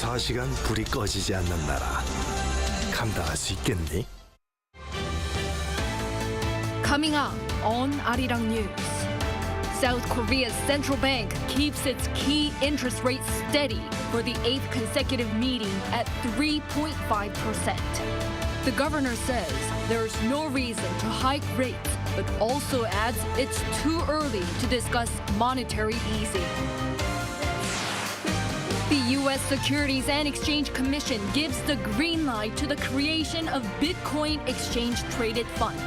24시간 불이 꺼지지 않는 나라. 감당할 수 있겠니? Coming up on Arirang News. South Korea's central bank keeps its key interest rate steady for the 8th consecutive meeting at 3.5%. The governor says there's no reason to hike rates, but also adds it's too early to discuss monetary easing. The U.S. Securities and Exchange Commission gives the green light to the creation of Bitcoin exchange-traded funds.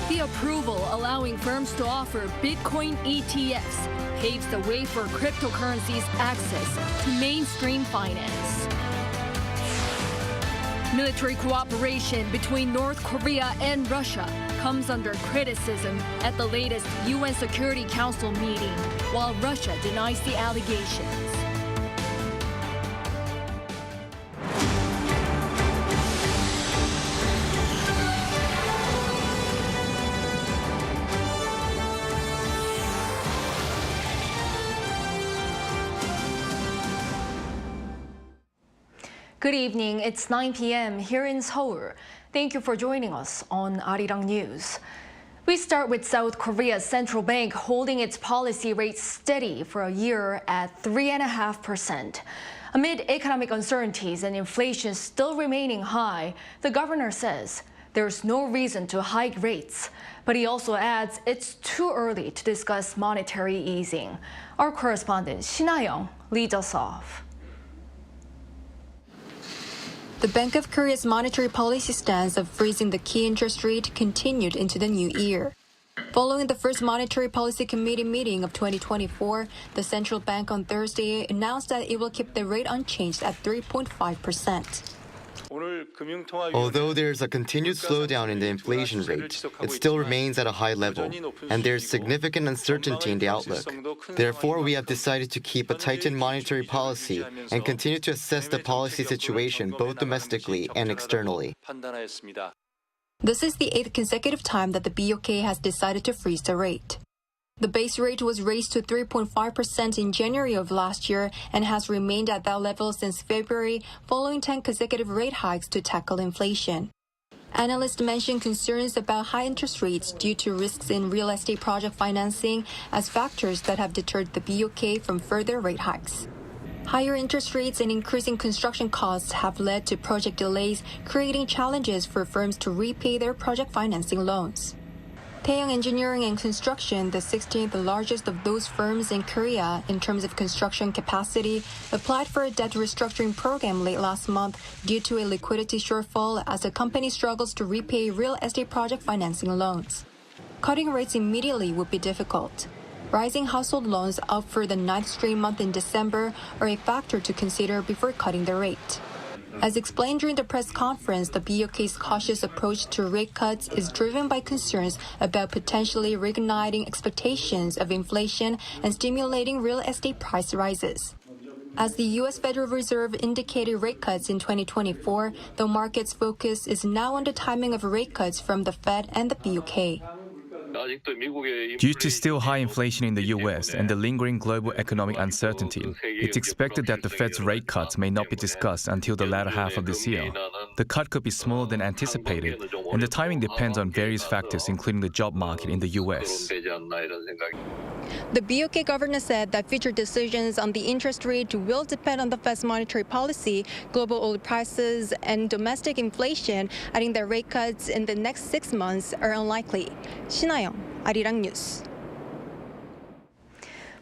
The approval allowing firms to offer Bitcoin ETFs paves the way for cryptocurrencies' access to mainstream finance. Military cooperation between North Korea and Russia comes under criticism at the latest UN Security Council meeting, while Russia denies the allegations. Good evening. It's 9 p.m. here in Seoul. Thank you for joining us on Arirang News. We start with South Korea's central bank holding its policy rate steady for a year at 3.5%. Amid economic uncertainties and inflation still remaining high, the governor says there's no reason to hike rates. But he also adds it's too early to discuss monetary easing. Our correspondent Taeyoung leads us off. The Bank of Korea's monetary policy stance of freezing the key interest rate continued into the new year. Following the first Monetary Policy Committee meeting of 2024, the central bank on Thursday announced that it will keep the rate unchanged at 3.5%. Although there's a continued slowdown in the inflation rate, it still remains at a high level, and there's significant uncertainty in the outlook. Therefore, we have decided to keep a tightened monetary policy and continue to assess the policy situation both domestically and externally. This is the 8th consecutive time that the BOK has decided to freeze the rate. The base rate was raised to 3.5% in January of last year and has remained at that level since February, following 10 consecutive rate hikes to tackle inflation. Analysts mention concerns about high interest rates due to risks in real estate project financing as factors that have deterred the BOK from further rate hikes. Higher interest rates and increasing construction costs have led to project delays, creating challenges for firms to repay their project financing loans. Taeyoung Engineering and Construction, the 16th largest of those firms in Korea in terms of construction capacity, applied for a debt restructuring program late last month due to a liquidity shortfall as the company struggles to repay real estate project financing loans. Cutting rates immediately would be difficult. Rising household loans up for the 9th straight month in December are a factor to consider before cutting the rate. As explained during the press conference, the BOK's cautious approach to rate cuts is driven by concerns about potentially reigniting expectations of inflation and stimulating real estate price rises. As the U.S. Federal Reserve indicated rate cuts in 2024, the market's focus is now on the timing of rate cuts from the Fed and the BOK. Due to still high inflation in the U.S. and the lingering global economic uncertainty, it's expected that the Fed's rate cuts may not be discussed until the latter half of this year. The cut could be smaller than anticipated, and the timing depends on various factors, including the job market in the U.S. The BOK governor said that future decisions on the interest rate will depend on the Fed's monetary policy, global oil prices, and domestic inflation, adding that rate cuts in the next 6 months are unlikely. Taeyoung, Arirang News.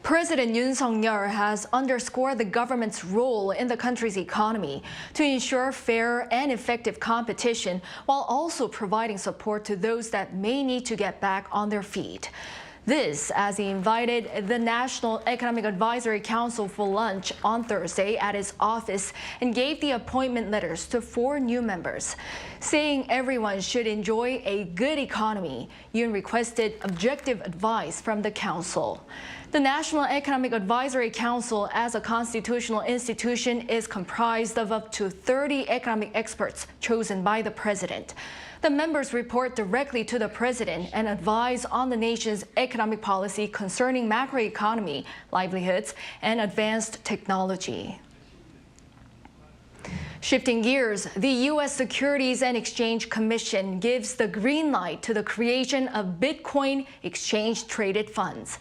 President Yoon has underscored the government's role in the country's economy to ensure fair and effective competition while also providing support to those that may need to get back on their feet. This as he invited the National Economic Advisory Council for lunch on Thursday at his office and gave the appointment letters to 4 new members. Saying everyone should enjoy a good economy, Yoon requested objective advice from the council. The National Economic Advisory Council, as a constitutional institution, is comprised of up to 30 economic experts chosen by the president. The members report directly to the president and advise on the nation's economic policy concerning macroeconomy, livelihoods, and advanced technology. Shifting gears, the U.S. Securities and Exchange Commission gives the green light to the creation of Bitcoin exchange-traded funds.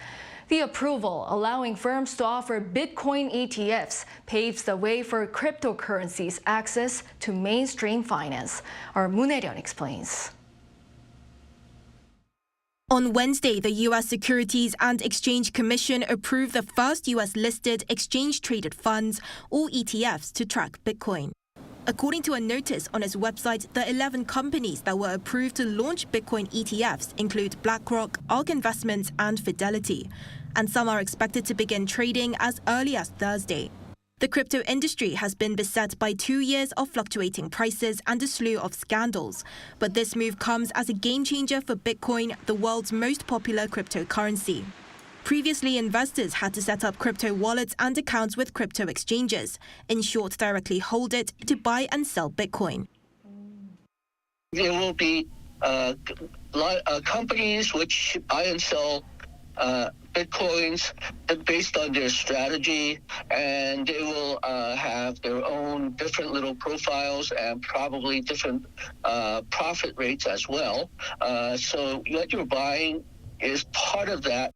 The approval, allowing firms to offer Bitcoin ETFs, paves the way for cryptocurrencies' access to mainstream finance. Our Moon Hae-ryun explains. On Wednesday, the U.S. Securities and Exchange Commission approved the first U.S.-listed exchange-traded funds, or ETFs, to track Bitcoin. According to a notice on its website, the 11 companies that were approved to launch Bitcoin ETFs include BlackRock, ARK Investments, and Fidelity, and some are expected to begin trading as early as Thursday. The crypto industry has been beset by 2 years of fluctuating prices and a slew of scandals, but this move comes as a game-changer for Bitcoin, the world's most popular cryptocurrency. Previously, investors had to set up crypto wallets and accounts with crypto exchanges, in short, directly hold it to buy and sell Bitcoin. There will be companies which buy and sell Bitcoins based on their strategy, and they will have their own different little profiles and probably different profit rates as well. So what you're buying is part of that.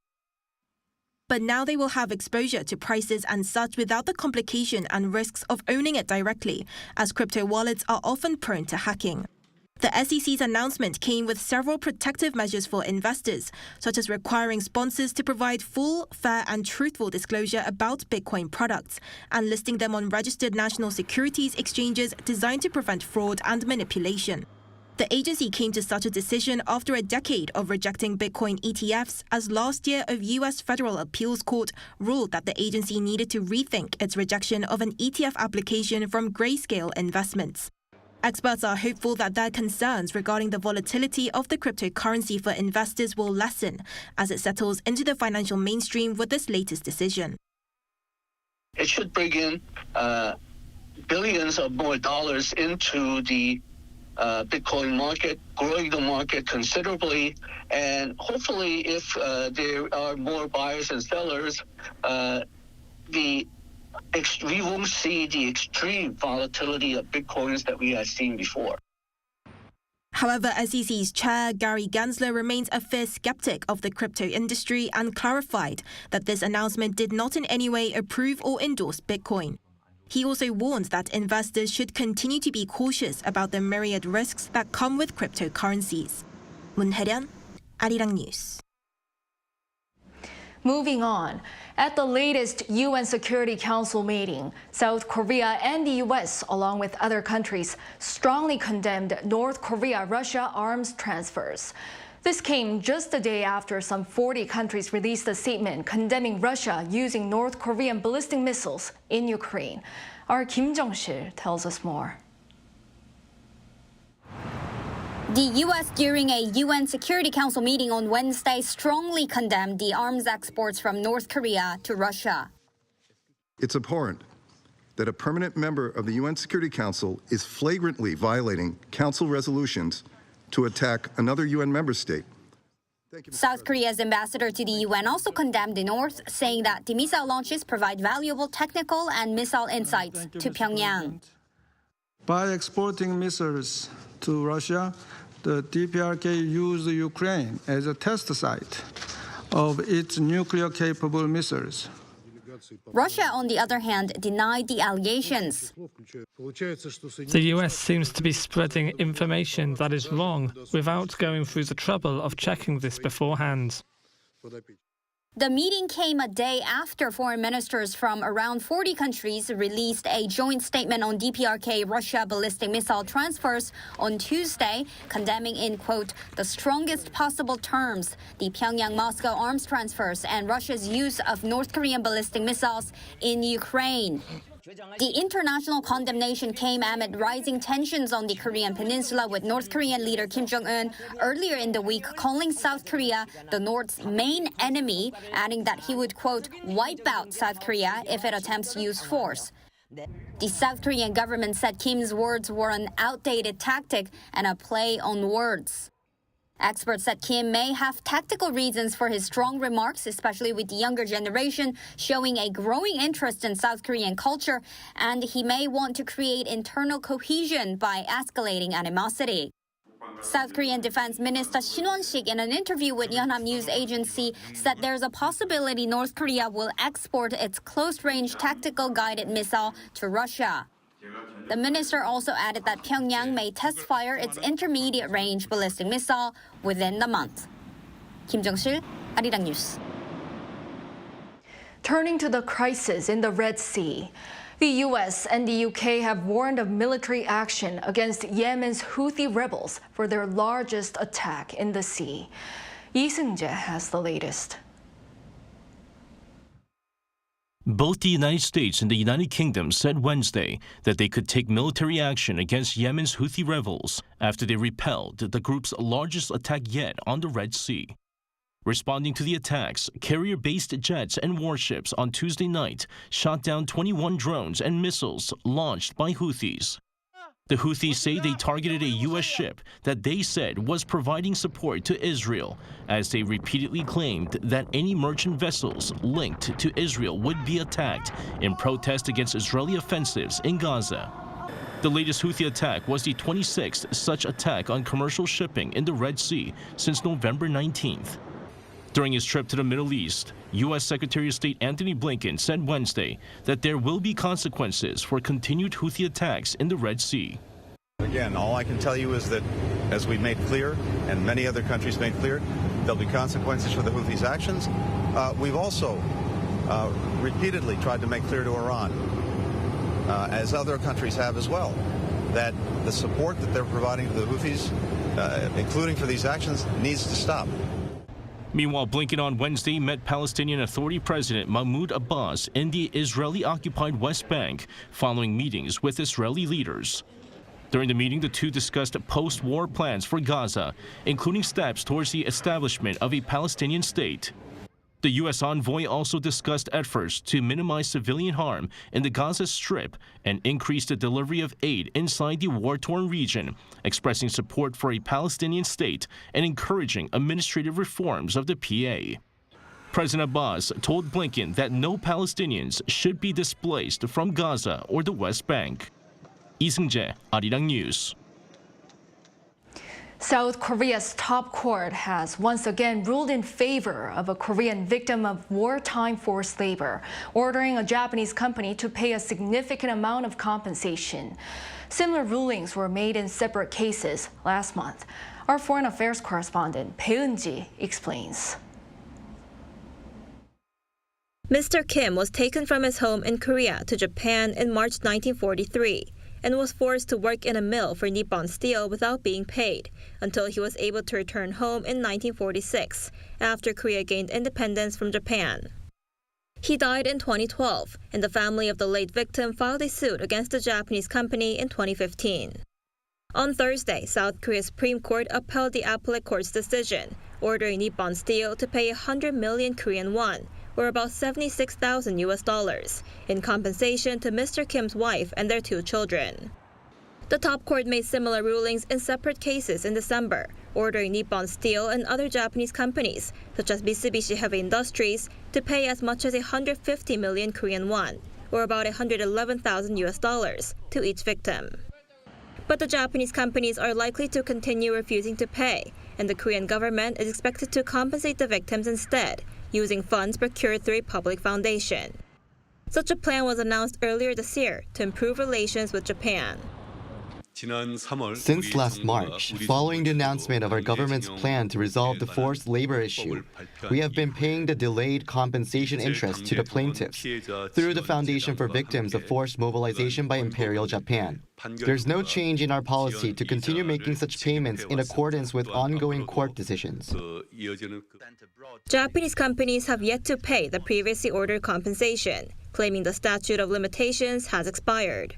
But now they will have exposure to prices and such without the complication and risks of owning it directly, as crypto wallets are often prone to hacking. The SEC's announcement came with several protective measures for investors, such as requiring sponsors to provide full, fair and truthful disclosure about Bitcoin products and listing them on registered national securities exchanges designed to prevent fraud and manipulation. The agency came to such a decision after a decade of rejecting Bitcoin ETFs, as last year a U.S. Federal Appeals Court ruled that the agency needed to rethink its rejection of an ETF application from Grayscale Investments. Experts are hopeful that their concerns regarding the volatility of the cryptocurrency for investors will lessen as it settles into the financial mainstream with this latest decision. It should bring in billions of more dollars into the Bitcoin market, growing the market considerably, and hopefully if there are more buyers and sellers, we won't see the extreme volatility of Bitcoins that we have seen before. However, SEC's chair Gary Gensler remains a fierce skeptic of the crypto industry and clarified that this announcement did not in any way approve or endorse Bitcoin. He also warned that investors should continue to be cautious about the myriad risks that come with cryptocurrencies. Moon Hae-ryun, Arirang News. Moving on, at the latest UN Security Council meeting, South Korea and the U.S., along with other countries, strongly condemned North Korea-Russia arms transfers. This came just a day after some 40 countries released a statement condemning Russia using North Korean ballistic missiles in Ukraine. Our Kim Jong-sil tells us more. The U.S. during a UN Security Council meeting on Wednesday strongly condemned the arms exports from North Korea to Russia. It's abhorrent that a permanent member of the UN Security Council is flagrantly violating Council resolutions to attack another UN member state. South Korea's ambassador to the UN also condemned the North, saying that the missile launches provide valuable technical and missile insights to Pyongyang. By exporting missiles to Russia, the DPRK used Ukraine as a test site of its nuclear-capable missiles. Russia, on the other hand, denied the allegations. The US seems to be spreading information that is wrong without going through the trouble of checking this beforehand. The meeting came a day after foreign ministers from around 40 countries released a joint statement on DPRK Russia ballistic missile transfers on Tuesday, condemning in, quote, the strongest possible terms the Pyongyang-Moscow arms transfers and Russia's use of North Korean ballistic missiles in Ukraine. The international condemnation came amid rising tensions on the Korean peninsula, with North Korean leader Kim Jong-un earlier in the week calling South Korea the North's main enemy, adding that he would, quote, wipe out South Korea if it attempts to use force. The South Korean government said Kim's words were an outdated tactic and a play on words. Experts said Kim may have tactical reasons for his strong remarks, especially with the younger generation showing a growing interest in South Korean culture, and he may want to create internal cohesion by escalating animosity. South Korean Defense Minister Shin Won-sik, in an interview with Yonhap News Agency, said there's a possibility North Korea will export its close-range tactical guided missile to Russia. The minister also added that Pyongyang may test-fire its intermediate-range ballistic missile within the month. Kim Jung-sil, Arirang News. Turning to the crisis in the Red Sea. The US and the UK have warned of military action against Yemen's Houthi rebels for their largest attack in the sea. Lee Seung-jae has the latest. Both the United States and the United Kingdom said Wednesday that they could take military action against Yemen's Houthi rebels after they repelled the group's largest attack yet on the Red Sea. Responding to the attacks, carrier-based jets and warships on Tuesday night shot down 21 drones and missiles launched by Houthis. The Houthis say they targeted a U.S. ship that they said was providing support to Israel, as they repeatedly claimed that any merchant vessels linked to Israel would be attacked in protest against Israeli offensives in Gaza. The latest Houthi attack was the 26th such attack on commercial shipping in the Red Sea since November 19th. During his trip to the Middle East, U.S. Secretary of State Antony Blinken said Wednesday that there will be consequences for continued Houthi attacks in the Red Sea. Again, all I can tell you is that, as we've made clear, and many other countries made clear, there'll be consequences for the Houthis' actions. We've also repeatedly tried to make clear to Iran, as other countries have as well, that the support that they're providing to the Houthis, including for these actions, needs to stop. Meanwhile, Blinken on Wednesday met Palestinian Authority President Mahmoud Abbas in the Israeli-occupied West Bank following meetings with Israeli leaders. During the meeting, the two discussed post-war plans for Gaza, including steps towards the establishment of a Palestinian state. The U.S. envoy also discussed efforts to minimize civilian harm in the Gaza Strip and increase the delivery of aid inside the war-torn region, expressing support for a Palestinian state and encouraging administrative reforms of the PA. President Abbas told Blinken that no Palestinians should be displaced from Gaza or the West Bank. Lee Seung-jae, Arirang News. South Korea's top court has once again ruled in favor of a Korean victim of wartime forced labor, ordering a Japanese company to pay a significant amount of compensation. Similar rulings were made in separate cases last month. Our foreign affairs correspondent Taeyoung E&C explains. Mr. Kim was taken from his home in Korea to Japan in March 1943. And was forced to work in a mill for Nippon Steel without being paid until he was able to return home in 1946, after Korea gained independence from Japan. He died in 2012, and the family of the late victim filed a suit against the Japanese company in 2015. On Thursday, South Korea's Supreme Court upheld the appellate court's decision, ordering Nippon Steel to pay 100 million Korean won, or about $76,000 in compensation to Mr. Kim's wife and their two children. The top court made similar rulings in separate cases in December, ordering Nippon Steel and other Japanese companies, such as Mitsubishi Heavy Industries, to pay as much as 150 million Korean won, or about $111,000 to each victim. But the Japanese companies are likely to continue refusing to pay, and the Korean government is expected to compensate the victims instead, using funds procured through a public foundation. Such a plan was announced earlier this year to improve relations with Japan. Since last March, following the announcement of our government's plan to resolve the forced labor issue, we have been paying the delayed compensation interest to the plaintiffs through the Foundation for Victims of Forced Mobilization by Imperial Japan. There's no change in our policy to continue making such payments in accordance with ongoing court decisions. Japanese companies have yet to pay the previously ordered compensation, claiming the statute of limitations has expired.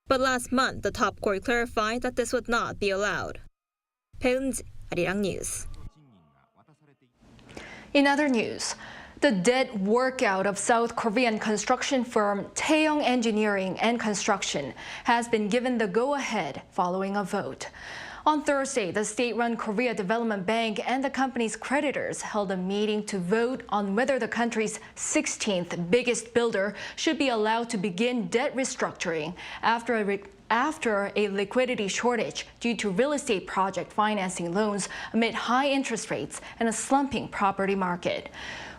But last month, the top court clarified that this would not be allowed. Taeyoung, Arirang News. In other news, the debt workout of South Korean construction firm Taeyoung Engineering and Construction has been given the go-ahead following a vote. On Thursday, the state-run Korea Development Bank and the company's creditors held a meeting to vote on whether the country's 16th biggest builder should be allowed to begin debt restructuring after a liquidity shortage due to real estate project financing loans amid high interest rates and a slumping property market.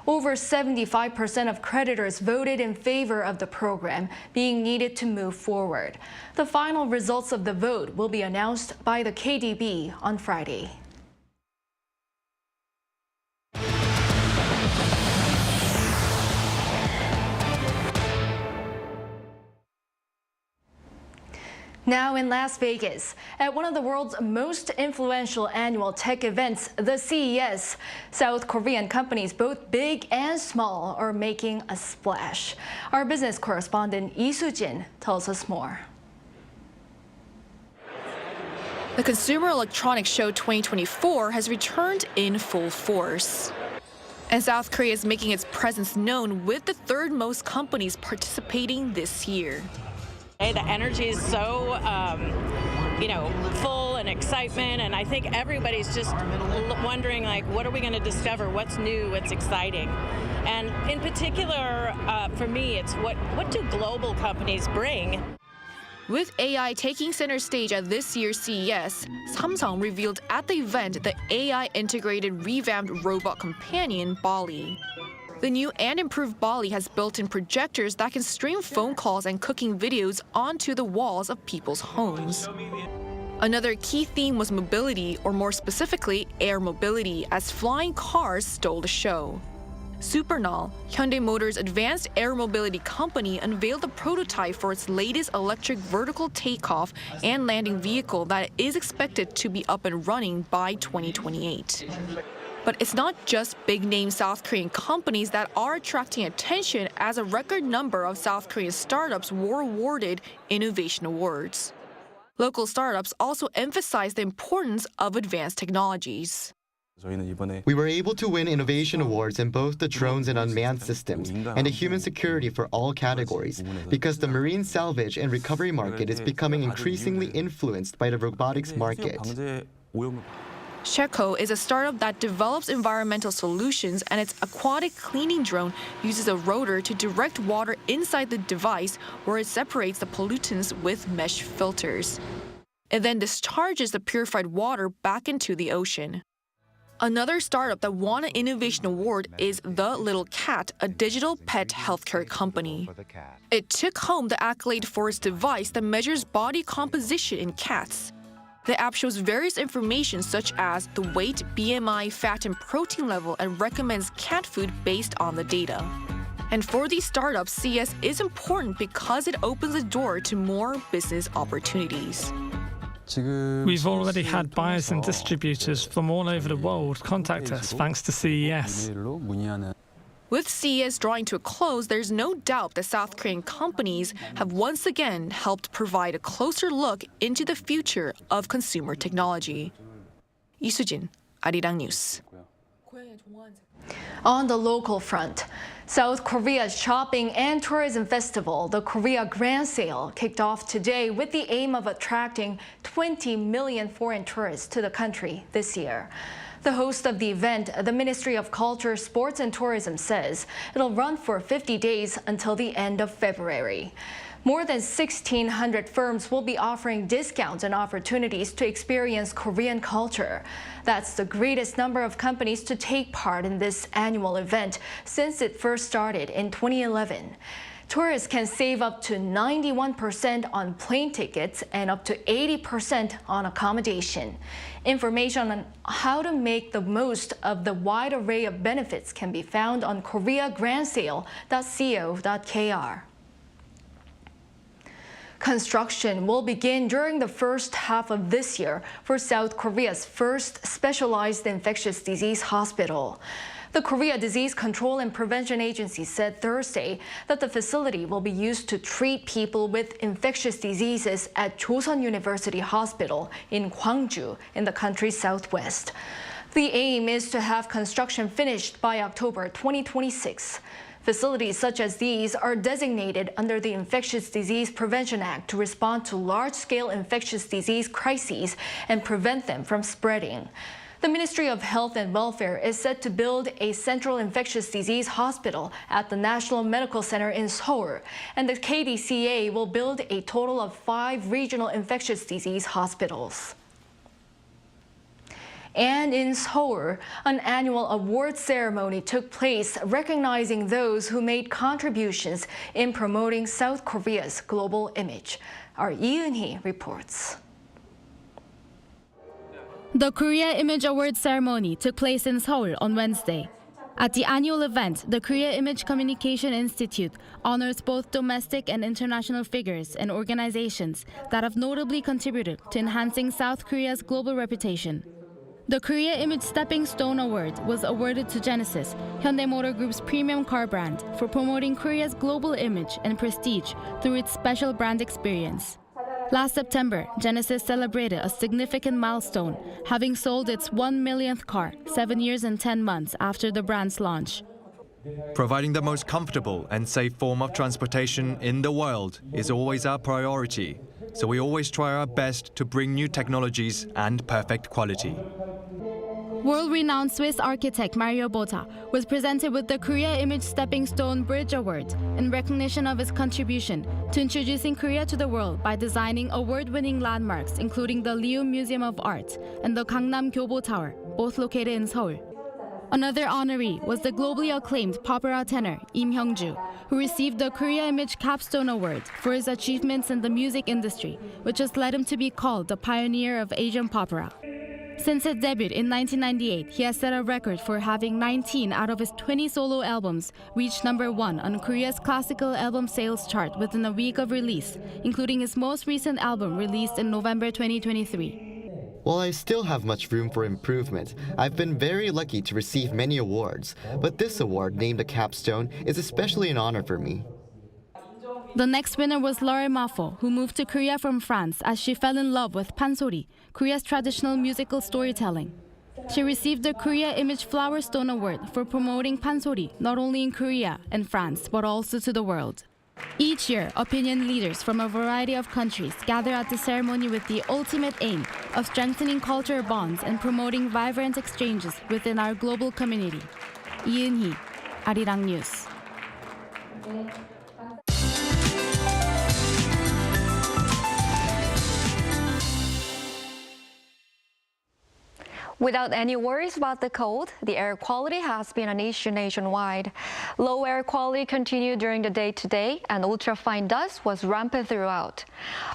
Over 75% of creditors voted in favor of the program being needed to move forward. The final results of the vote will be announced by the KDB on Friday. Now in Las Vegas, at one of the world's most influential annual tech events, the CES, South Korean companies, both big and small, are making a splash. Our business correspondent Lee Soo-jin tells us more. The Consumer Electronics Show 2024 has returned in full force. And South Korea is making its presence known with the third most companies participating this year. The energy is so, full and excitement, and I think everybody's just wondering, like, what are we going to discover? What's new? What's exciting? And in particular, for me, it's what do global companies bring? With AI taking center stage at this year's CES, Samsung revealed at the event the AI-integrated revamped robot companion, Bali. The new and improved Bali has built-in projectors that can stream phone calls and cooking videos onto the walls of people's homes. Another key theme was mobility, or more specifically, air mobility, as flying cars stole the show. Supernal, Hyundai Motors' advanced air mobility company, unveiled a prototype for its latest electric vertical takeoff and landing vehicle that is expected to be up and running by 2028. But it's not just big-name South Korean companies that are attracting attention, as a record number of South Korean startups were awarded innovation awards. Local startups also emphasized the importance of advanced technologies. We were able to win innovation awards in both the drones and unmanned systems and the human security for all categories, because the marine salvage and recovery market is becoming increasingly influenced by the robotics market. Sheco is a startup that develops environmental solutions, and its aquatic cleaning drone uses a rotor to direct water inside the device, where it separates the pollutants with mesh filters. It then discharges the purified water back into the ocean. Another startup that won an innovation award is The Little Cat, a digital pet healthcare company. It took home the accolade for its device that measures body composition in cats. The app shows various information such as the weight, BMI, fat and protein level, and recommends cat food based on the data. And for these startups, CES is important because it opens the door to more business opportunities. We've already had buyers and distributors from all over the world contact us thanks to CES. With CES drawing to a close, there's no doubt that South Korean companies have once again helped provide a closer look into the future of consumer technology. Lee Soo-jin, Arirang News. On the local front, South Korea's shopping and tourism festival, the Korea Grand Sale, kicked off today with the aim of attracting 20 million foreign tourists to the country this year. The host of the event, the Ministry of Culture, Sports and Tourism, says it'll run for 50 days until the end of February. More than 1,600 firms will be offering discounts and opportunities to experience Korean culture. That's the greatest number of companies to take part in this annual event since it first started in 2011. Tourists can save up to 91% on plane tickets and up to 80% on accommodation. Information on how to make the most of the wide array of benefits can be found on koreagrandsale.co.kr. Construction will begin during the first half of this year for South Korea's first specialized infectious disease hospital. The Korea Disease Control and Prevention Agency said Thursday that the facility will be used to treat people with infectious diseases at Joseon University Hospital in Gwangju in the country's southwest. The aim is to have construction finished by October 2026. Facilities such as these are designated under the Infectious Disease Prevention Act to respond to large-scale infectious disease crises and prevent them from spreading. The Ministry of Health and Welfare is set to build a central infectious disease hospital at the National Medical Center in Seoul, and the KDCA will build a total of 5 regional infectious disease hospitals. And in Seoul, an annual award ceremony took place recognizing those who made contributions in promoting South Korea's global image. Our Yoon reports. The Korea Image Award ceremony took place in Seoul on Wednesday. At the annual event, the Korea Image Communication Institute honors both domestic and international figures and organizations that have notably contributed to enhancing South Korea's global reputation. The Korea Image Stepping Stone Award was awarded to Genesis, Hyundai Motor Group's premium car brand, for promoting Korea's global image and prestige through its special brand experience. Last September, Genesis celebrated a significant milestone, having sold its 1 millionth car 7 years and 10 months after the brand's launch. Providing the most comfortable and safe form of transportation in the world is always our priority, so we always try our best to bring new technologies and perfect quality. World-renowned Swiss architect Mario Botta was presented with the Korea Image Stepping Stone Bridge Award in recognition of his contribution to introducing Korea to the world by designing award-winning landmarks including the Liu Museum of Art and the Gangnam Gyobo Tower, both located in Seoul. Another honoree was the globally acclaimed opera tenor Im Hyung-ju, who received the Korea Image Capstone Award for his achievements in the music industry, which has led him to be called the pioneer of Asian opera. Since his debut in 1998, he has set a record for having 19 out of his 20 solo albums reach #1 on Korea's classical album sales chart within a week of release, including his most recent album released in November 2023. While I still have much room for improvement, I've been very lucky to receive many awards, but this award, named a capstone, is especially an honor for me. The next winner was Laure Mafo, who moved to Korea from France as she fell in love with pansori, Korea's traditional musical storytelling. She received the Korea Image Flower Stone Award for promoting pansori not only in Korea and France, but also to the world. Each year, opinion leaders from a variety of countries gather at the ceremony with the ultimate aim of strengthening cultural bonds and promoting vibrant exchanges within our global community. Yoon, Arirang News. Without any worries about the cold, the air quality has been an issue nationwide. Low air quality continued during the day today, and ultrafine dust was rampant throughout.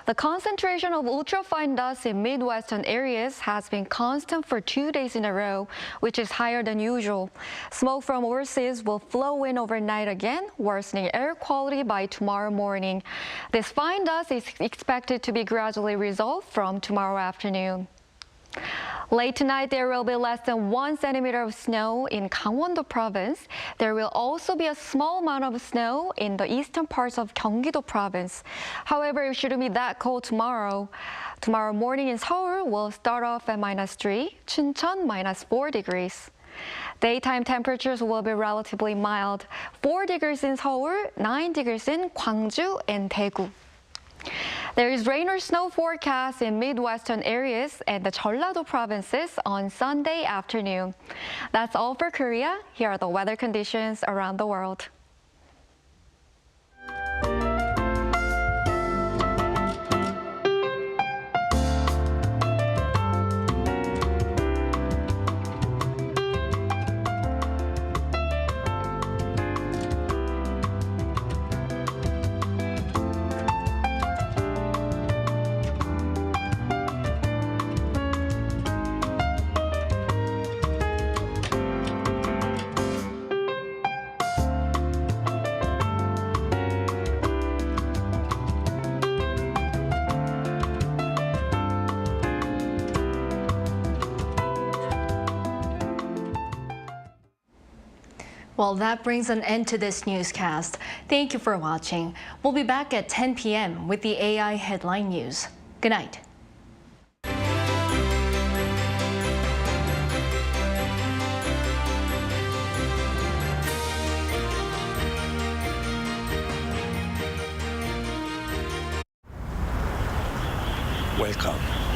The concentration of ultrafine dust in Midwestern areas has been constant for 2 days in a row, which is higher than usual. Smoke from overseas will flow in overnight again, worsening air quality by tomorrow morning. This fine dust is expected to be gradually resolved from tomorrow afternoon. Late tonight, there will be less than 1 centimeter of snow in Gangwon-do province. There will also be a small amount of snow in the eastern parts of Gyeonggi-do province. However, it shouldn't be that cold tomorrow. Tomorrow morning in Seoul will start off at -3, Chuncheon -4 degrees. Daytime temperatures will be relatively mild. 4 degrees in Seoul, 9 degrees in Gwangju and Daegu. There is rain or snow forecast in Midwestern areas and the Jeollado provinces on Sunday afternoon. That's all for Korea. Here are the weather conditions around the world. Well, that brings an end to this newscast. Thank you for watching. We'll be back at 10 p.m. with the AI headline news. Good night. welcome.